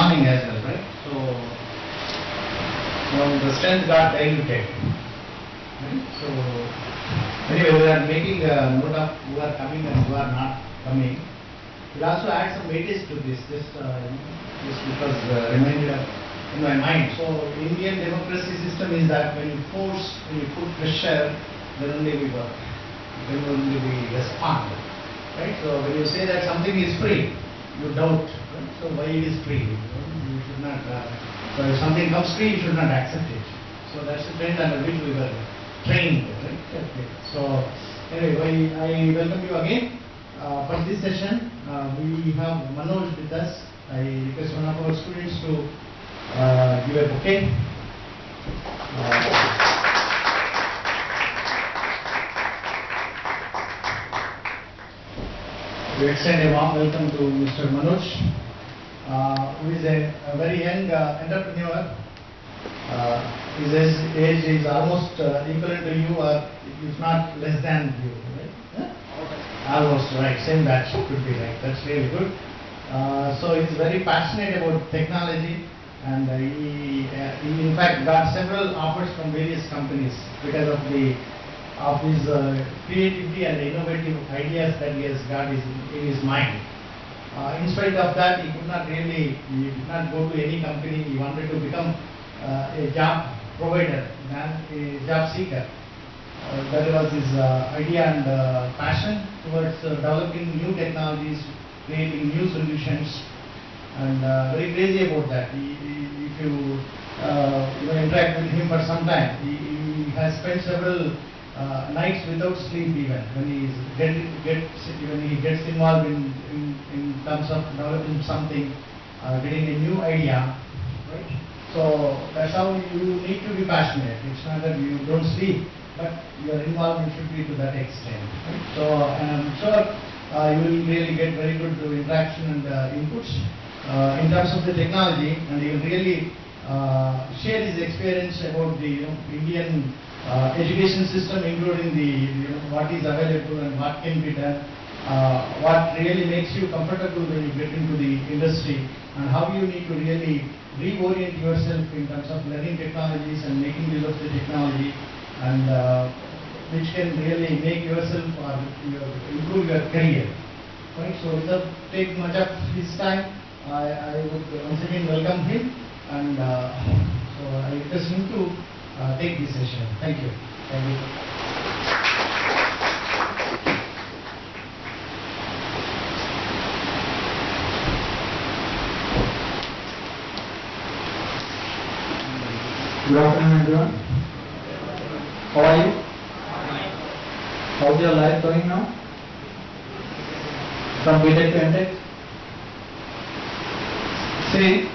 morning as well, right? So the strength got diluted. Right? So anyway, we are making a note of who are coming and who are not coming. We'll also add some weightage to this, just because reminded in my mind. So Indian democracy system is that when you force, when you put pressure, then only we work, then only we respond. Right? So when you say that something is free, you doubt. Right? So why it is free? You should not. So if something comes free, you should not accept it. So that's the trend under which we were trained. Right? Okay. So anyway, I welcome you again. For this session, we have Manoj with us. I request one of our students to give a bouquet. We extend a warm welcome to Mr. Manoj, who is a very young entrepreneur. His age is almost equivalent to you, or if not less than you, right? Yeah? Almost right, same batch could be right. That's really good. So he's very passionate about technology, and he in fact got several offers from various companies because of his creativity and innovative ideas that he has got in his mind. In spite of that, he did not go to any company. He wanted to become a job provider than a job seeker. That was his idea and passion towards developing new technologies, creating new solutions, and very crazy about that. If you interact with him for some time, he has spent several nights without sleep even when he gets involved in terms of developing something, getting a new idea, right? So that's how you need to be passionate. It's not that you don't sleep, but your involvement should be to that extent. Right? So I'm sure you will really get very good interaction and inputs in terms of the technology, and he will really share his experience about the Indian education system, including the what is available and what can be done, what really makes you comfortable when you get into the industry, and how you need to really reorient yourself in terms of learning technologies and making use of the technology, and which can really make yourself or improve your career. Right? So without taking much of his time, I would once again welcome him, and so I request him to take this session. Thank you. Thank you. Good afternoon, everyone. How are you? How's your life going now? From BTech to MTech? See,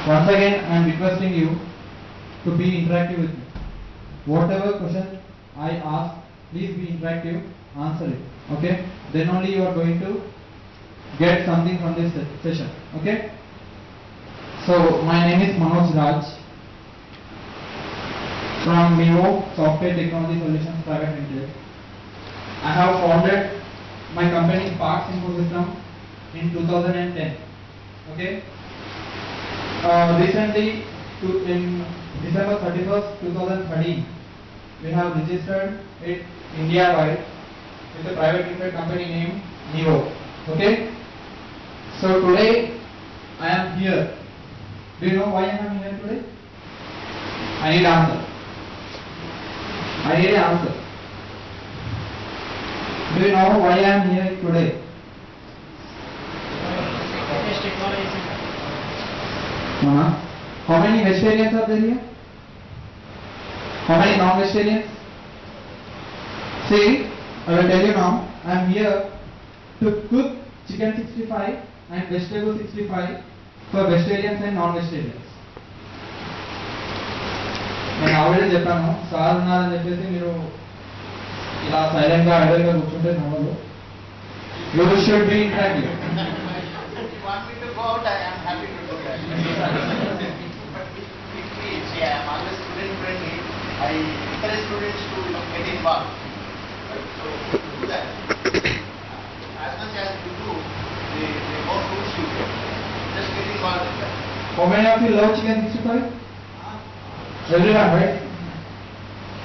once again I am requesting you to be interactive with me. Whatever question I ask, please be interactive, answer it. Okay? Then only you are going to get something from this session. Okay? So my name is Manoj Raj from Vivo Software Technology Solutions Private Limited. I have founded my company Sparx Infosystem in 2010. Okay. Recently, in December 31st, 2013, we have registered it India-wide with a private limited company named Vivo. Okay. So today I am here. Do you know why I am here today? I need answer. I need an answer. Do you know why I am here today? How many vegetarians are there here? How many non-vegetarians? See, I will tell you now. I am here to cook chicken 65 and vegetable 65 for vegetarians and non-vegetarians. నేను already చెప్పాను sir ఉన్నారని చెప్పేసి మీరు ఇలా silent గా Idol గా కూర్చుంటే నవ్వదు. You should be interactive. If you want me to go out, I am happy to do that. But please, I am always student friendly. I encourage students to get involved. Right? So do that. As much as you do, the more fruits you get. Just getting How many of you love chicken 65? Everyone, right?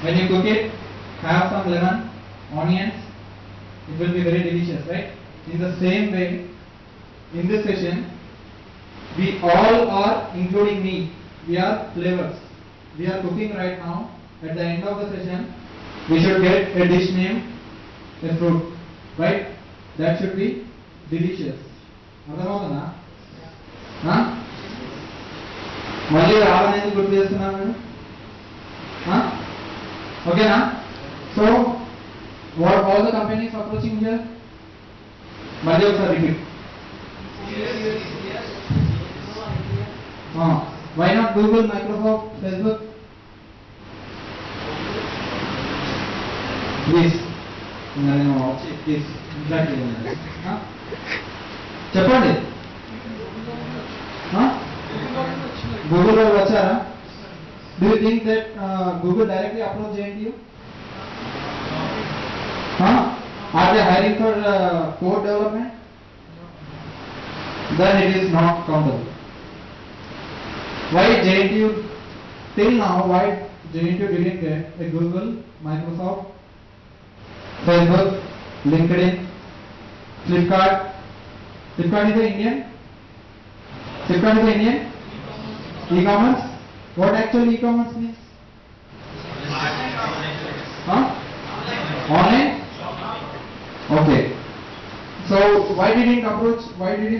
When you cook it, have some lemon, onions, it will be very delicious, right? In the same way, in this session, we all are, including me, we are flavors. We are cooking right now. At the end of the session, we should get a dish name, a fruit, right? That should be delicious. అర్థమవుతుందా? మళ్ళీ రావాలని గుర్తు చేస్తున్నాను. ఓకేనా? So, what all the companies approaching here? మళ్ళీ ఒకసారి repeat. Why not Google, Microsoft, Facebook? Please. Please. చెప్పండి. Google వాళ్ళు వచ్చారా? Do you think that Google directly approach JNTU? Are they hiring for code development? Then it is not countable. Why JNTU, till now, why JNTU didn't get a Google, Microsoft, Facebook, LinkedIn, Flipkart? Flipkart is the Indian? Flipkart is the Indian? E-commerce? What actually e-commerce means? Online? Okay. So why didn't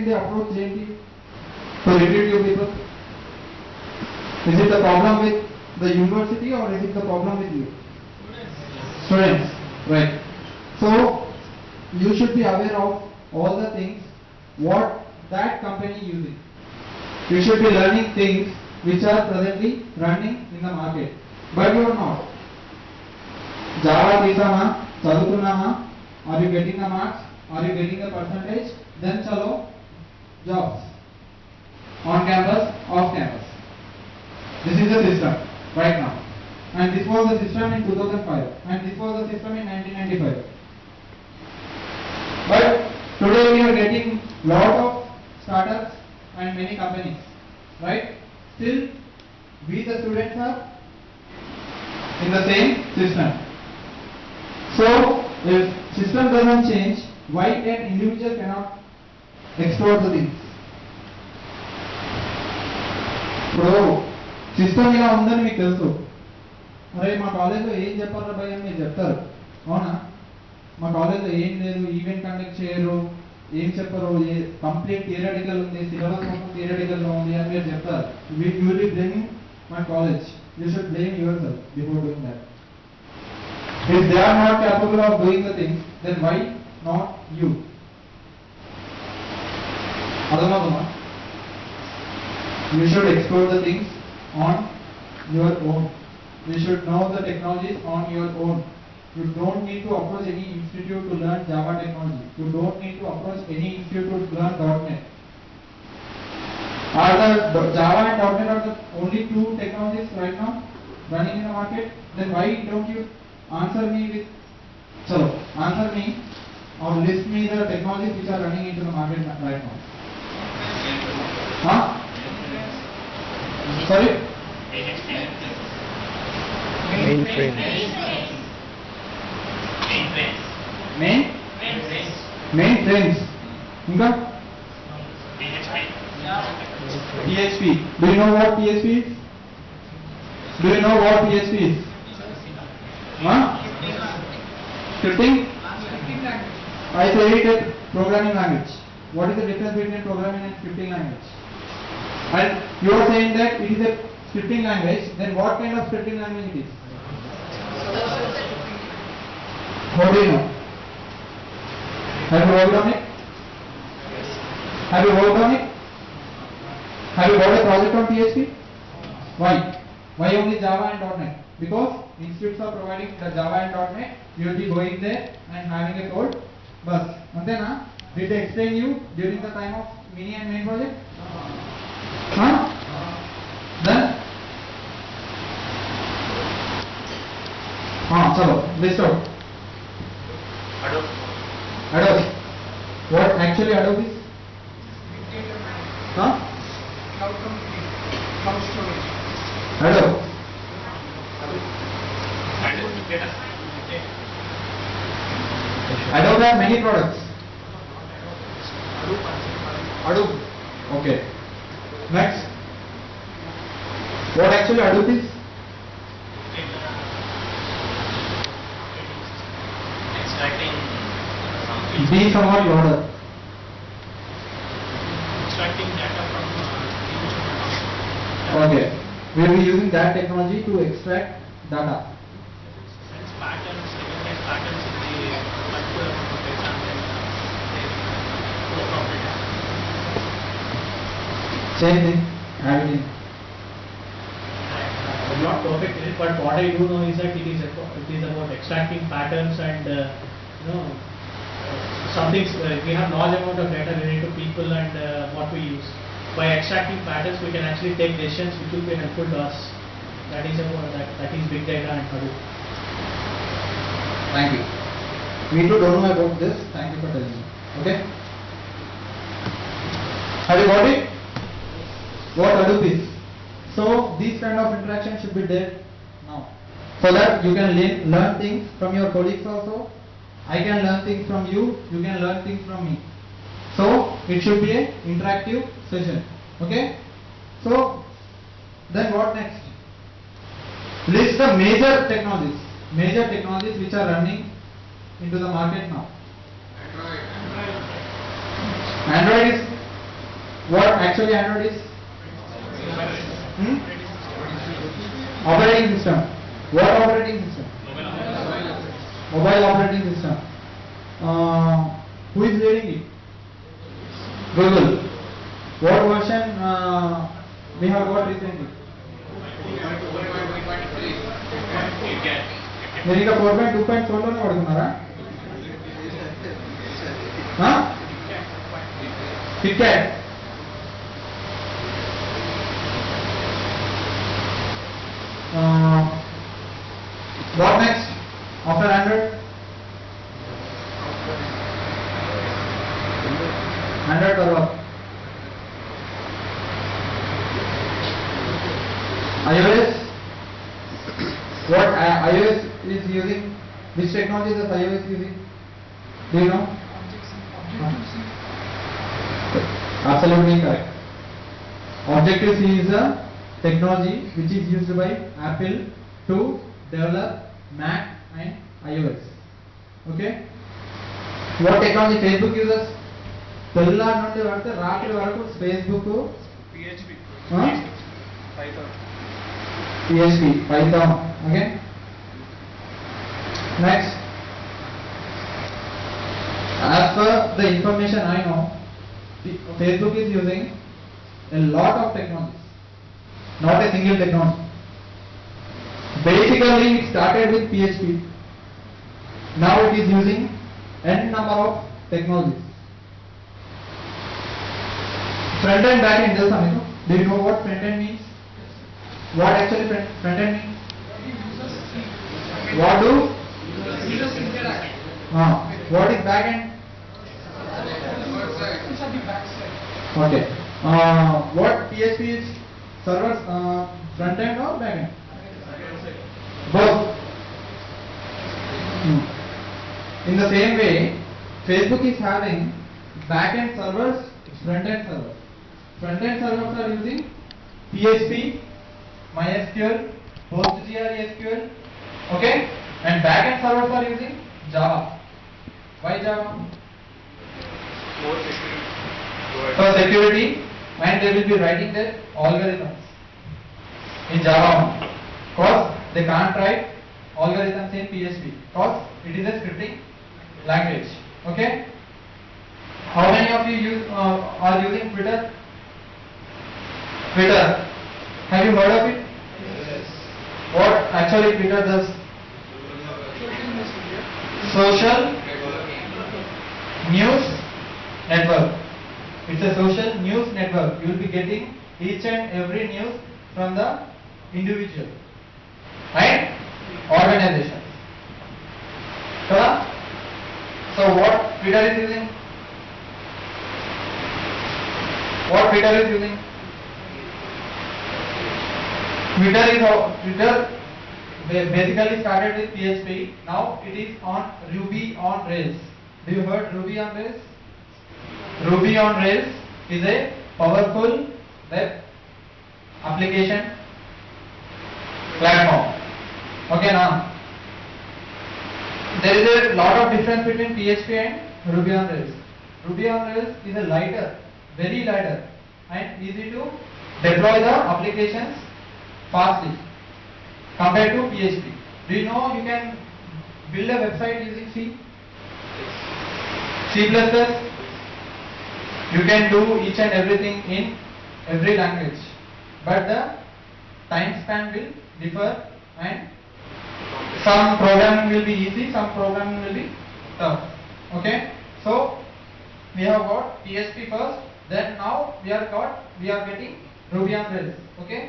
they approach JNTU to recruit you people? Is it the problem with the university or is it the problem with you? Students, right. So you should be aware of all the things what that company using. You should be learning things which are presently running in the market. But you are not. Java తీసుama చదువుతున్నామా? Are you getting the marks? Are you getting the percentage? Then chalo jobs. On campus, off campus. This is the system right now. And this was the system in 2005. And this was the system in 1995. But today we are getting lot of startups and many companies, right? Still, we the students are in the same system. So, if system doesn't change, why an individual cannot explore the things? ఇప్పుడు system ఇలా ఉందని మీకు తెలుసు. అరే మా కాలేజ్లో ఏం చెప్పారా భయ్య అని మీరు చెప్తారు, అవునా? మా కాలేజ్లో ఏం లేదు, ఈవెంట్ కండక్ట్ చేయరు, ఏం చెప్పరు, కంప్లీట్ థియరటికల్ ఉంది, సిలబస్ మొత్తం థియరటికల్లో ఉంది అని మీరు చెప్తారు. You will B blaming my college. You should blame your self before doing that. If they are not capable of doing the things, then why not you? Adamagama. You should explore the things on your own. You should know the technologies on your own. You don't need to approach any institute to learn Java technology. You don't need to approach any institute to learn .NET. Are the Java and .NET are the only two technologies right now running in the market? Then why don't you answer me with, answer me or list me the technologies which are running into the market right now? Sorry? Mainframes. Inka? PHP. Do you know what PHP is? Do you know what PHP is? Scripting? I say it is programming language. What is the difference between programming and scripting language? And you are saying that it is a scripting language, then what kind of scripting language it is? How do you know? Have you worked on it? Have you worked on it? Have you got a project on PHP? Why? Why only Java and .NET? Because institutes are providing the Java and .NET, you will be going there and having a code. But Antena, did they explain you during the time of mini and main project? Then? Chalo, list out. Adobe. What actually Adobe is? cloud computing, cloud storage. Hello. Adobe have many products. Hadoop. Okay. Next. What actually Hadoop is? Extracting Be somewhat louder. extracting data from Okay. We will be using that technology to extract data. sense patterns, recognize patterns in the multiple data and then they go from it. Same thing. Have it in. I'm not perfect in it, but what I do know is that it is about extracting patterns and some things we have large amount of data related to people and what we use. By extracting patterns, we can actually take decisions which will be helpful to us. That is about that is big data and Hadoop. Thank you. We too don't know about this. Thank you for telling me. Okay. Have you got it? What Hadoop is? So these kind of interactions should be there now, so that you can learn things from your colleagues also. I can learn things from you. You can learn things from me. So it should be an interactive session. Okay. So then what next? List the major technologies which are running into the market now. Android is what actually Android is? Operating system. What operating system? Mobile operating system. Who is leading it? Google. What version we have got recently? మీరు ఇంకా 4.2.4 లోనే వాడుతున్నారా? KitKat. What next after Android? Android or what? iOS. What iOS is using? Which technology is iOS using? Do you know? Absolutely correct. Objective-C is a technology which is used by Apple to develop Mac and iOS. Okay. What technology Facebook uses? తెల్లారి నుండి పడితే రాత్రి వరకు Facebook, PHP, Huh? Python. PHP, Python. Okay. Next. As per the information I know, Facebook is using a lot of technologies, not a single technology. Basically, it started with PHP. Now it is using n number of technologies. Front end, back end, తెలుసా మీకు? Do you know what front end means? What actually front end means? What do? Users interact. What is back end? It's at the backside. Okay. What PHP is? Servers, front end or back end? Both. In the same way, Facebook is having back end servers, front end servers. Front end servers are using PHP, MySQL, PostgreSQL, okay, and back end servers are using Java. Why Java? For security, and they will be writing their algorithms in Java, because they can't write algorithms in PHP, because it is a scripting language. Okay. How many of you are using Twitter? Twitter. Have you heard of it? Yes. What actually Twitter does? Social news network. It's a social news network. You will be getting each and every news from the individual and organization. So what Twitter is using? What Twitter is using? Twitter basically started with PHP. Now it is on Ruby on Rails. Do you heard Ruby on Rails? Ruby on Rails is a powerful web application platform. Okay, now there is a lot of difference between PHP and Ruby on Rails. Ruby on Rails is a lighter, very lighter, and easy to deploy the applications fastly compared to PHP. Do you know you can build a website using C? C++? You can do each and everything in every language, but the time span will differ and some programming will be easy, some programming will be tough. Okay, so we have got PHP first, then now we are getting Ruby on Rails. Okay,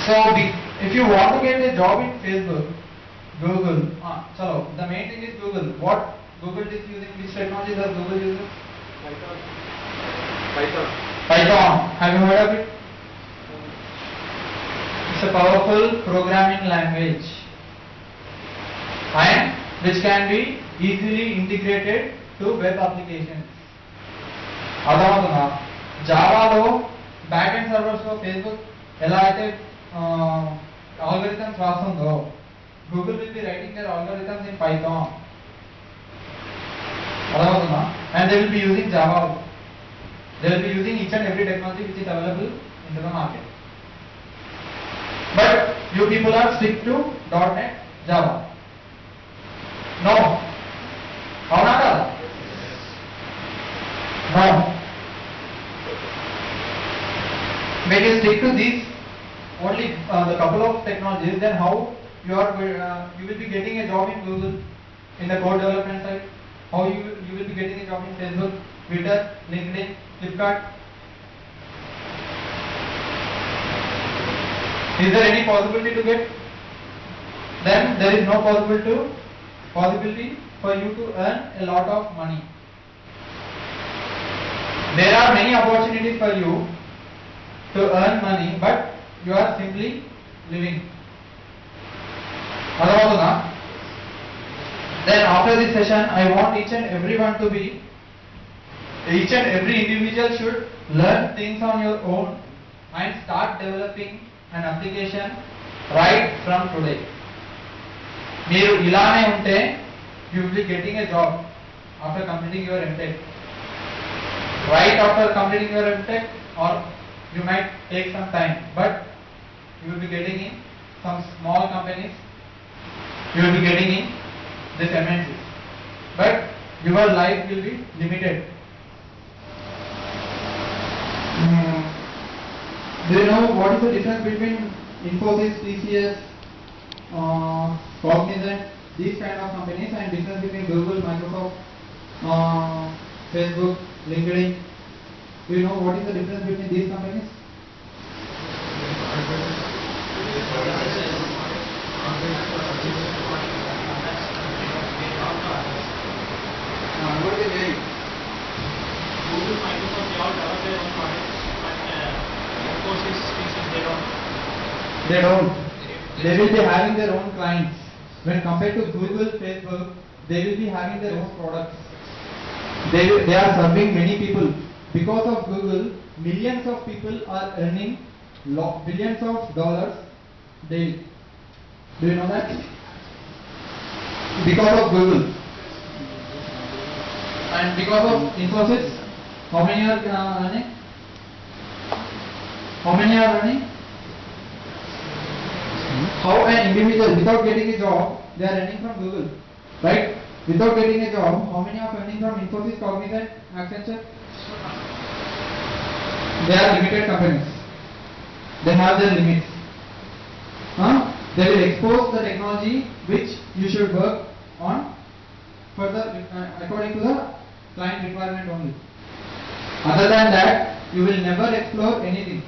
so if you want to get a job in Facebook, Google, chalo, the main thing is Google. What Google is using, which technology does Google use? Python. Have you heard of it? It's a powerful programming language and which can be easily integrated to web applications. అర్థమవుతుందా? జావాలో back end servers లో Facebook ఎలా అయితే algorithms రాస్తుందో, Google will be writing their algorithms in Python. అర్థమవుతుందా? And they will be using Java. They will be using each and every technology which is available in the market. But you people are stick to .NET Java. No. అవునా కదా? No. When you stick to these only the couple of technologies, then how you will be getting a job in Google in the code development side? How you will be getting a job in Facebook, Twitter, LinkedIn, Flipkart? Is there any possibility to get? Then there is no possibility for you to earn a lot of money. There are many opportunities for you to earn money, but you are simply living. Otherwise, then after this session, I want each and every individual should learn things on your own and start developing an application right from today. మీరు ఇలానే ఉంటే you will be getting a job after completing your MTech. Right after completing your MTech, or you might take some time, but you will be getting in some small companies, you will be getting in this MNCs, but your life will be limited. Do you know what is the difference between Infosys, TCS, Cognizant, these kind of companies, and difference between Google, Microsoft, Facebook, LinkedIn? Do you know what is the difference between these companies? What is the name? Google, Microsoft, they all develop their own products, but Infosys, TCS, they don't. They will be having their own clients. When compared to Google, Facebook, they will be having their own products. They are serving many people. Because of Google, millions of people are earning billions of dollars daily. Do you know that? Because of Google. And because of Infosys, how many are earning? How many are earning? How an individual without getting a job, they are earning from Google, right? Without getting a job, how many are earning from Infosys, Cognizant, Accenture? They are limited companies. They have their limits. They will expose the technology which you should work on further according to the client requirement only. Other than that, you will never explore anything.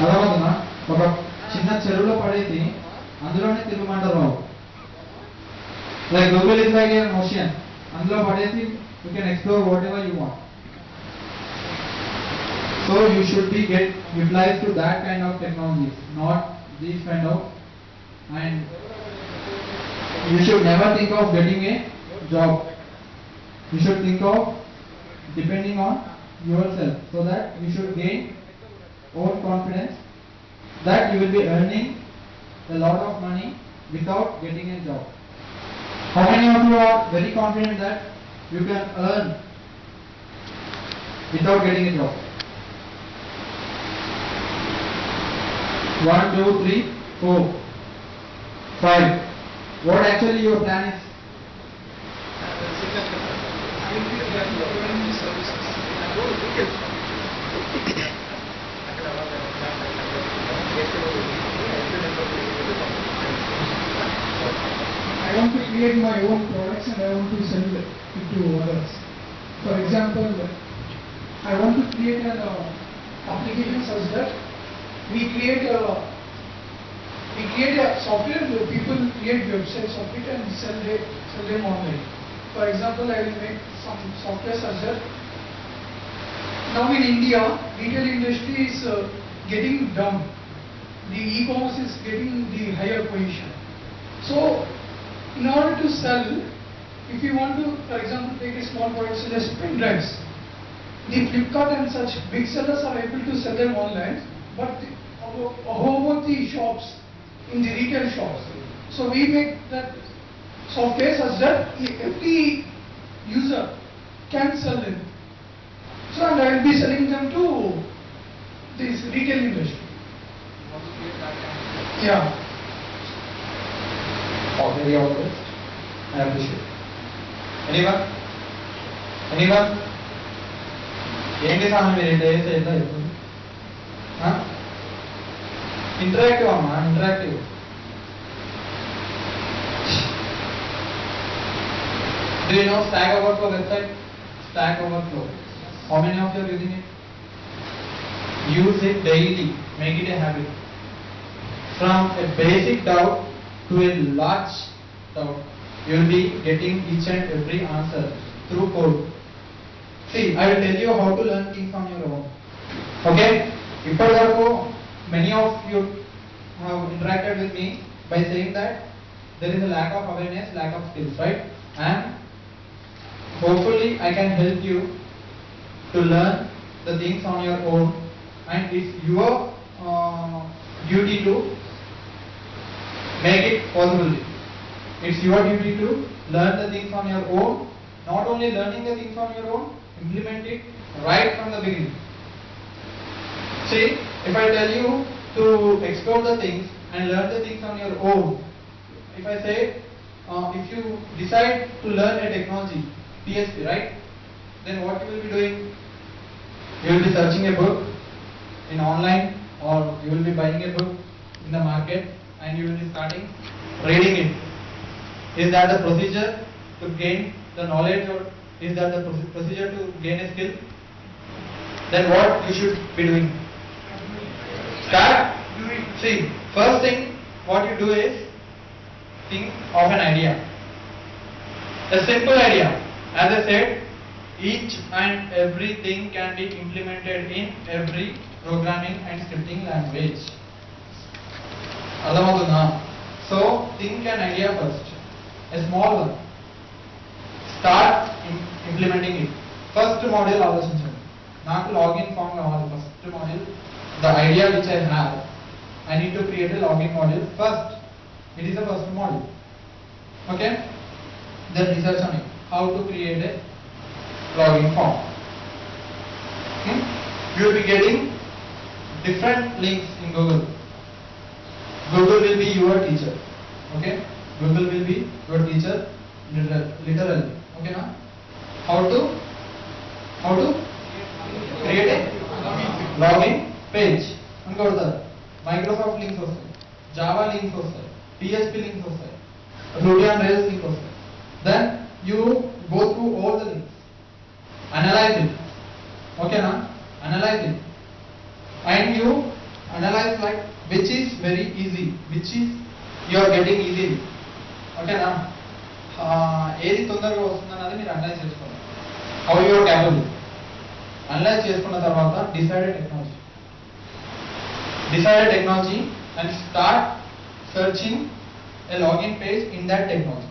అర్థమవుతుందా? ఒక చిన్న చెరువులో పడేసి అందులోనే తిరుగుమంటారు బాబు. Like Google is like an ocean. అందులో పడేసి you can explore whatever you want. So you should be get utilized to that kind of technologies, not these kind of, and you should never think of getting a job. You should think of depending on yourself, so that you should gain own confidence that you will be earning a lot of money without getting a job. How many of you are very confident that you can earn without getting a job? 1, 2, 3, 4, 5. What actually your plan is? I want to create my own products and I want to sell it to others. For example, I want to create an application such that we create a software where people create websites of it and sell them online. For example, I will make some software such that now in India, retail industry is getting down. The e-commerce is getting the higher position. So, in order to sell, if you want to, for example, take a small product such as pen drives, the Flipkart and such big sellers are able to sell them online, but how about the shops, in the retail shops? So we make that software such that every user can sell them. So and I will be selling them to this retail industry. Yeah. All the best. I appreciate. Anyone? Anyone? ఏంటి sir మీరు days అయితే interactive అమ్మా, interactive. Do you know Stack Overflow website? Stack Overflow. How many of you are using it? Use it daily. Make it a habit. From a basic doubt to a large doubt, you will be getting each and every answer through code. See, I will tell you how to learn things on your own. Okay? Ippadi many of you have interacted with me by saying that there is a lack of awareness, lack of skills, right? And hopefully I can help you to learn the things on your own, and it's your duty to make it possible. It's your duty to learn the things on your own. Not only learning the things on your own, implement it right from the beginning. See, if I tell you to explore the things and learn the things on your own, if I say, if you decide to learn a technology, PHP, right? Then what you will be doing? You will be searching a book in online, or you will be buying a book in the market and you will be starting reading it. Is that the procedure to gain the knowledge, or is that the procedure to gain a skill? Then what you should be doing? Start doing. See, first thing what you do is think of an idea. A simple idea. As I said, each and everything can be implemented in every programming and scripting language. Adhamaduna. So think an idea first. A small one. Start implementing it. First module ఆలోచించండి. నాకు login form కావాలి. First module, the idea which I have, I need to create a login module first. It is the first module. Okay? Then research on it. How to create a login form. You will be getting different links in Google. Google will be your teacher. Okay? Google will be your teacher literally. Okay na? How to create a login page. Ankodar. Microsoft links వస్తాయి, Java links వస్తాయి, PHP links వస్తాయి, Ruby on Rails links వస్తాయి. Then you go through all the links, analyze it. Okay na? Analyze it, and you analyze like which is very easy, which is you are getting easily. Okay na? ఏది తొందరగా వస్తుందన్నది మీరు analyse చేసుకోవాలి. How you are capable. Analyse చేసుకున్న తర్వాత decided technology and start searching a login page in that technology.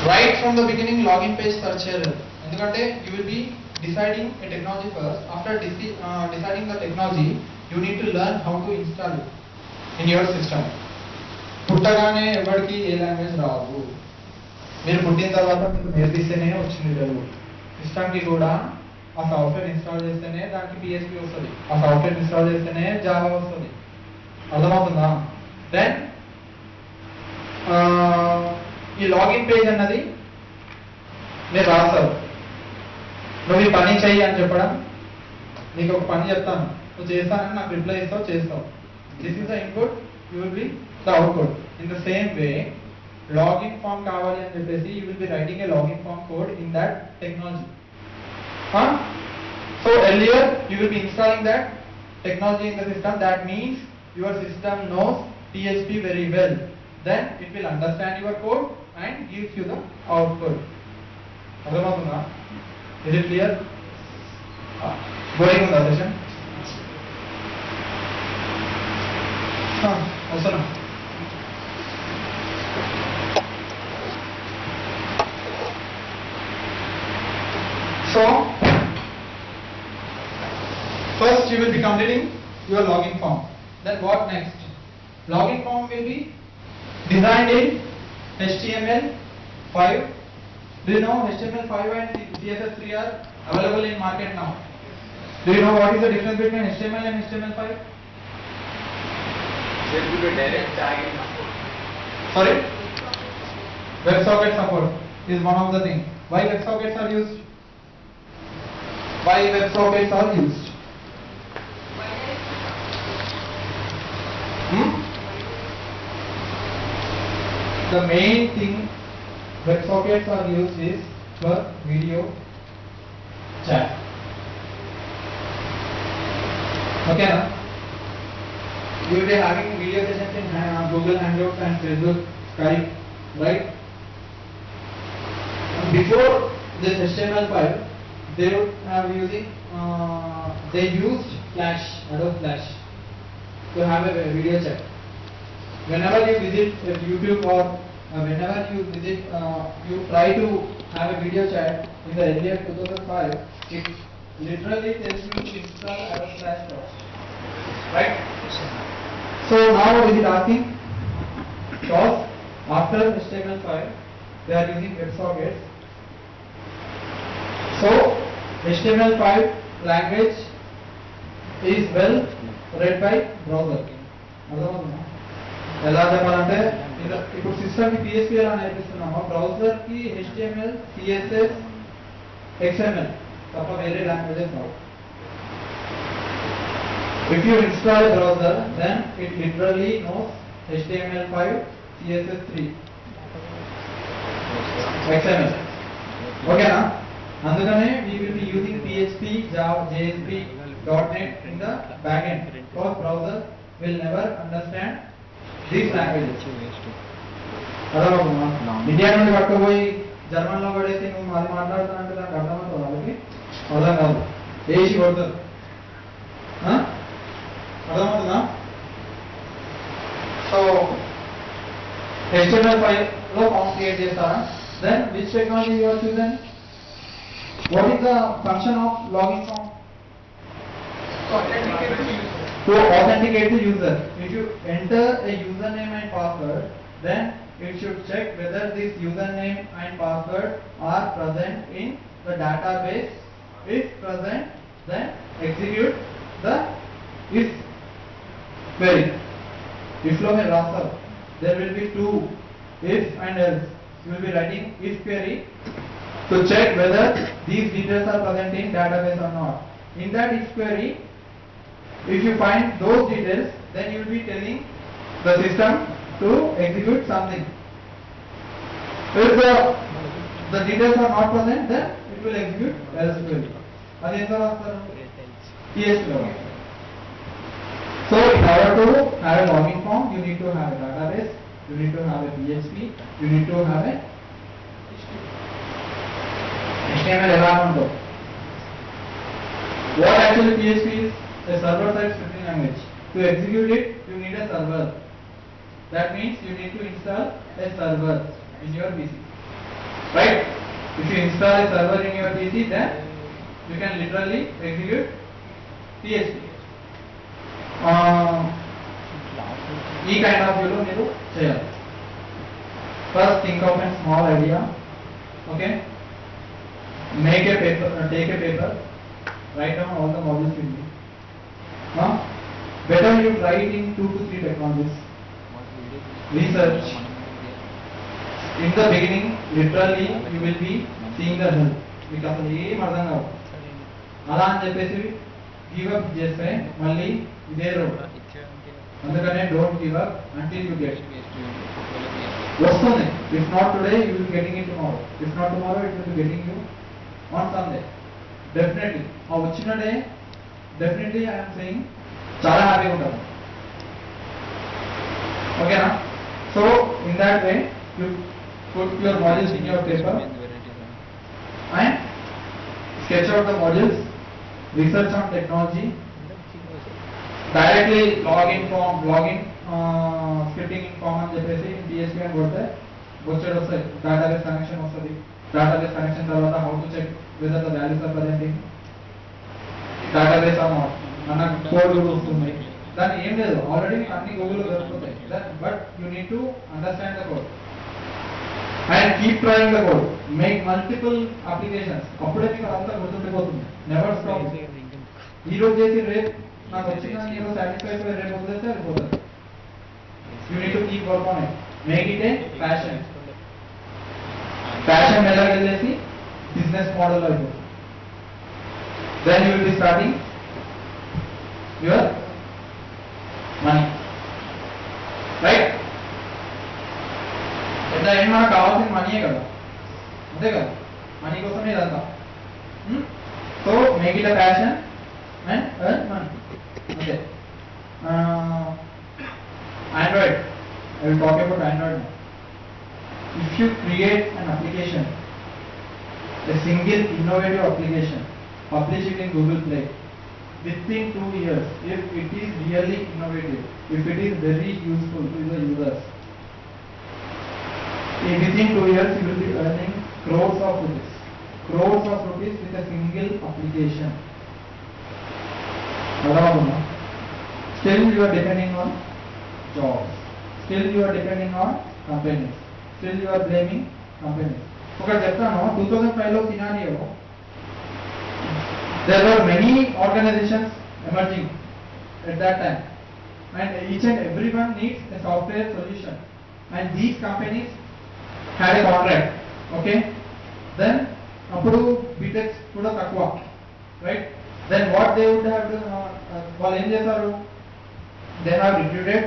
Right from the beginning, login page search చేయాలి. ఎందుకంటే you will be deciding a technology first. After deciding the technology, you need to learn how to install it in your system. పుట్టగానే ఎవరికి ఏ language రాదు. మీరు పుట్టిన తర్వాత మీకు నేర్పిస్తేనే వచ్చింది తెలుగు. సిస్టమ్కి కూడా ఆ సాఫ్ట్వేర్ ఇన్స్టాల్ చేస్తేనే దానికి PHP వస్తుంది, ఆ సాఫ్ట్వేర్ ఇన్స్టాల్ చేస్తేనే జావా వస్తుంది. అర్థమవుతుందా? దెన్ ఈ లాగిన్ పేజ్ అన్నది మీరు రాస్తారు. నువ్వు ఈ పని చెయ్యి అని చెప్పడం, నీకు ఒక పని చెప్తాను, నువ్వు చేస్తానని నాకు రిప్లై ఇస్తావు, చేస్తావు. This is the input, you will be the output. In the same way login form కావాలి అని చెప్పేసి you will be writing a login form code in that technology. So earlier you will be installing that technology in the system. That means your system knows PHP very well. Then it will understand your code and gives you the output. Adhamavunda? Is it clear? Going on the session? Awesome. So first you will be completing your login form. Then what next? Login form will be designed in HTML5. Do you know HTML5 and CSS3 are available in market now? Do you know what is the difference between HTML and HTML5? There will be direct tagging. Sorry? WebSocket support is one of the things. Why WebSockets are used? Why WebSockets are used? The main thing WebSockets are used is for video chat. Okay, na? You will be having video sessions in Google Hangouts and Facebook, Skype, right? Before this HTML5, they would have they used Flash, Adobe Flash, to have a video chat. Whenever you visit YouTube or whenever you visit, you try to have a video chat in the earlier 2005, it literally tells you to install Adobe Flash Pro. Right? So now is it asking? Because after HTML5, they are using WebSockets. So HTML5 language is well read by browser. ఎలా చెప్పాలంటే ఇప్పుడు system కి PHP ఎలా నేర్పిస్తున్నామో browser కి HTML, CSS, XML తప్ప వేరే languages Rao. If you install a browser, then it literally knows HTML5, CSS3, XML. ఓకేనా? అందుకనే we will be using PHP, Java, JSP, .NET in the backend. Because browser will never understand these languages. అర్థమవుతుందా? India నుండి పట్టుకుపోయి German లో పడేసి నువ్వు అది మాట్లాడుతానంటే దానికి అర్థమవుతుంది వాళ్ళకి? అర్థం కాదు, వేసి కొడతారు. అర్థమవుతుందా? సో HTML5 లో ఫామ్ క్రియేట్ చేస్తారా? Then which technology you are choosing? What is the function of login form? To authenticate the user. If you enter a username and password, then it should check whether this username and password are present in the database. If present, then execute the if query. If lo mein rasta, there will be two if and else. You will be writing if query to check whether these details are present in database or not. In that if query, if you find those details, then you will be telling the system to execute something. If the details are not present, then it will execute else query. Adi enta rastaru? PHP lo. So in order to have a login form, you need to have a database, you need to have a PHP, you need to have a HTML ఎలా ఉందో. What actually PHP is? A server-side scripting language. To execute it, you need a server. That means you need to install a server in your PC. Right? If you install a server in your PC, then you can literally execute PHP. ఈ kind of view మీరు చేయాలి. First, think of a small idea. Okay? Make a paper, take a paper, write down all the modules you need. Better you try it in 2 to 3 technologies. Research. In the beginning, literally, you will be seeing the help. మీకు అసలు ఏం అర్థం కావు. అలా అని చెప్పేసి give up చేస్తే మళ్ళీ ఇదే రోడ్. అందుకనే don't give up until you get. వస్తుంది. If not today you will getting it tomorrow. If not tomorrow it will be getting you on Sunday. Definitely ఆ వచ్చిన డే డెఫినెట్లీ ఐఎమ్ సేయింగ్ చాలా హ్యాపీగా ఉంటాను. ఓకేనా? So in that way you put your modules in your paper and sketch out the modules, research on technology, directly login scripting in common చెప్పేసి PHP అని కొడితే వచ్చేది వస్తాయి. database connection వస్తుంది. database connection తర్వాత how to check whether the values are presenting database or not అన్న code వస్తుంది. దాన్ని ఏం లేదు, ఆల్రెడీ మీకు అన్ని గూగుల్లో దొరుకుతాయి. But you need to understand the code and keep trying the code. Make multiple applications. అప్పుడే మీకు అంతా గుర్తుండిపోతుంది. Never stop. ఈ రోజు చేసి రేపు నాకు వచ్చిన నేను సాటిస్ఫై అయిపోయి రేపు వదిలేస్తే అది పోతుంది. You need to keep work on it. Make it a passion. Passion ఎలా వెళ్ళేసి బిజినెస్ మోడల్ అయిపోతుంది. Then you will be starting your money. Right? ఏం మనకు కావాల్సిన మనీయే కదా, అంతే కదా? మనీ కోసమే ఇదంతా. So make it a passion and earn money. Okay. Android. I will talk about Android now. If you create an application, a single innovative application, publish it in Google Play within 2 years, if it is really innovative, if it is very useful to the users, within 2 years you will be earning crores of rupees with a single application. Still you are depending on jobs, still you are depending on companies, still you are blaming companies. ఒకటి చెప్తాను, 2005 లో scenario, there were many organizations emerging at that time and each and everyone needs a software solution and these companies had a contract. Okay, then appudu btechs kuda takwa, right? Then what they would have done, వాళ్ళు ఏం చేశారు, they have recruited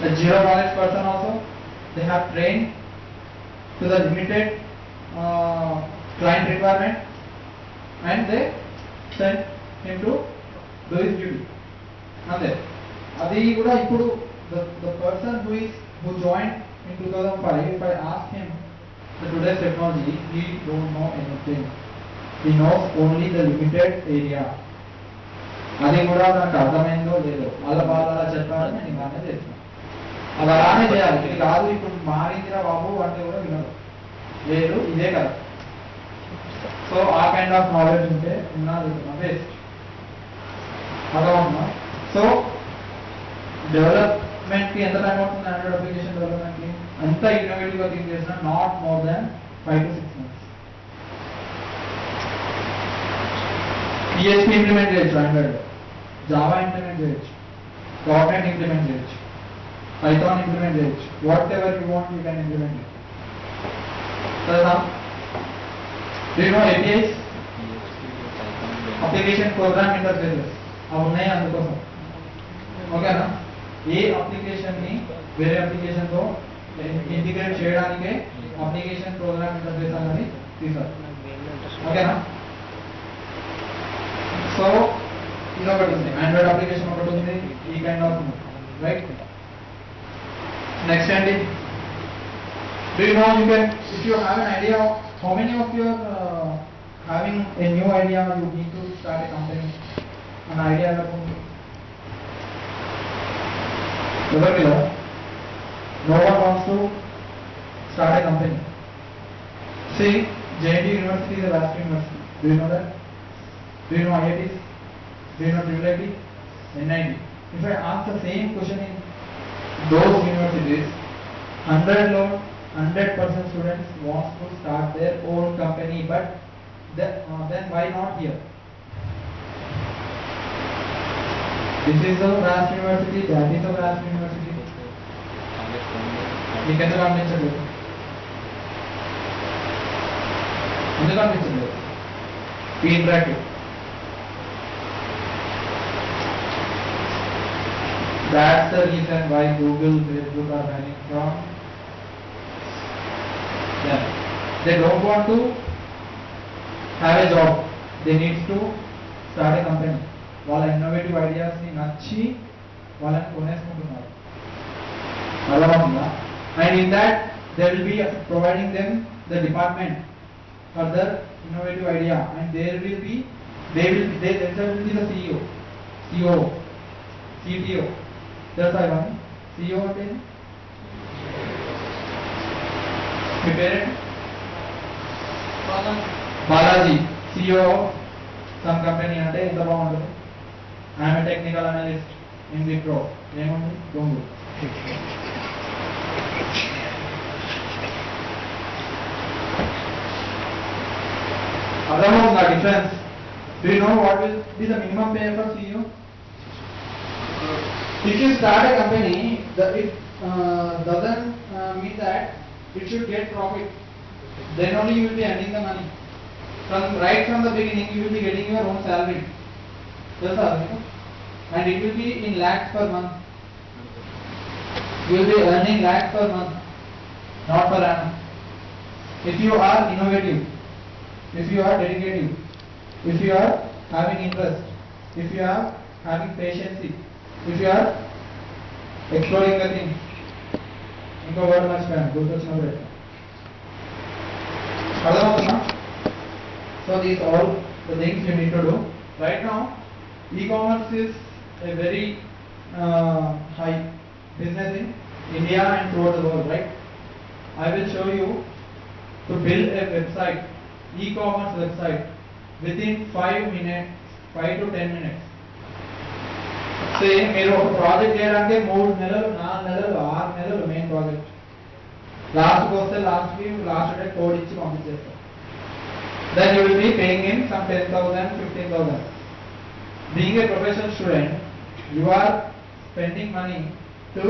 a zero knowledge person also, they have trained to the limited client requirement and they sent him to do his duty. అంతే. అది కూడా ఇప్పుడు the person who joined in 2005, if I ask him the today's technology, he don't know anything. He knows only the limited area. అది కూడా నాకు అర్థమైందో లేదో, అలా చెప్పాలని నేను ఇలానే చేస్తాను. అది అలానే చేయాలి. ఇది కాదు ఇప్పుడు మారిందిరా బాబు అంటే కూడా వినదు, లేదు ఇదే కదా. సో ఆ కైండ్ ఆఫ్ నాలెడ్జ్ ఉంటే ఉన్నది వేస్ట్. అర్థమవుతుందా? సో డెవలప్మెంట్ కి ఎంత టైం అవుతుంది? ఆండ్రాయిడ్ అప్లికేషన్ డెవలప్మెంట్ కి అంత ఇన్నోవేటివ్ గా థింక్ చేసిన not more than 5 to 6 months. PHP implement చేయొచ్చు ఆండ్రాయిడ్ లో, జావా ఇంప్లిమెంట్ చేయొచ్చు, .NET ఇంప్లిమెంట్ చేయొచ్చు, పైథాన్ ఇంప్లిమెంట్ చేయొచ్చు. What ever you want you can implement it. సరేనా? Do you know APIs? Application program interfaces అవి ఉన్నాయి అందుకోసం. ఓకేనా? ఏ అప్లికేషన్ ని వేరే అప్లికేషన్ తో ఇంటిగ్రేట్ చేయడానికే అప్లికేషన్ ప్రోగ్రామ్ ఇంటర్ఫేస్ అనేది తీసారు. ఓకేనా? సో ఇది ఒకటి ఉంది, ఆండ్రాయిడ్ అప్లికేషన్ ఒకటి ఉంది, ఈ కైండ్ ఆఫ్ ఉంది, రైట్? నెక్స్ట్ అండి, do you know you can, if you have an idea how many of you are having a new idea, you need to start a company, an idea about no one wants to start a company. See, JNT University is a vast university. Do you know that? Do you know IITs? Do you know IIT? NIT? If I ask the same question in those universities, 100% students want to start their own company, but then why not here? This is a vast university, that is a vast university. మీకు ఎందుకు అనిపించలేదు? ఎందుకు అనిపించలేదు? Be interactive. That's the reason why Google, Facebook are running from them. They don't want to have a job. They need to start a company. వాళ్ళ innovative ఐడియాస్ని నచ్చి వాళ్ళని కొనేసుకుంటున్నారు. అర్థమవుతుందా? And in that they will be providing them the department for their innovative idea, and they themselves will be the CEO, CTO. That's why one CEO అంటే మీ parent Balaji, CEO of some company అంటే ఎంత బాగుంటుంది? I'm a technical analyst in Wipro. ఏముంది? దొంగ. అర్థమవుతుందా difference? Do you know what will be the minimum pay for CEO? If you start a company, it doesn't mean that it should get profit. Then only you will be earning the money. Right from the beginning, you will be getting your own salary. Yes, sir. And it will be in lakhs per month. You will be earning lakhs per month, not per annum. If you are innovative, if you are dedicated, if you are having interest, if you are having patience, if you are exploring the things. ఇంకో word మర్చిపోయాను, గుర్తొచ్చినప్పుడే. అర్థమవుతుందా? So these all the things you need to do. Right now, e-commerce is a very high business in India and throughout the world, right? I will show you to build a website, e-commerce website, within 5 minutes, 5 to 10 minutes. Say మీరు ఒక project చేయడానికి 3 నెలలు, 4 నెలలు, 6 నెలలు main project. లాస్ట్కి వస్తే last day code ఇచ్చి పంపించేస్తారు. Then you will be paying in some 10,000, 15,000. Being a professional student, you are spending money to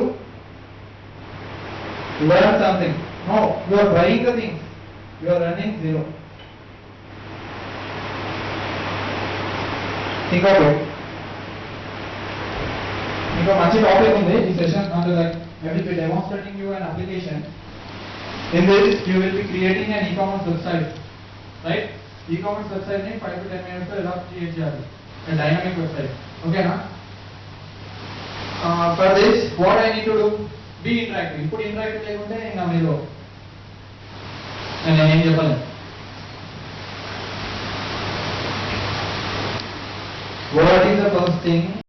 learn something. No, you are buying the things. You are earning zero. Think of it. ఇంకా మంచి topic ఉంది ఈ session. అంటే like I will be demonstrating you an application. In this you will be creating an e-commerce website, right? E-commerce website ని 5 to 10 minutes లో ఎలా create చేయాలి? A dynamic website. Okay na? For this what I need to do? Be interactive. ఇప్పుడు interactive లేకుంటే ఇంకా మీరు నేను ఏం చెప్పలేను. What is the first thing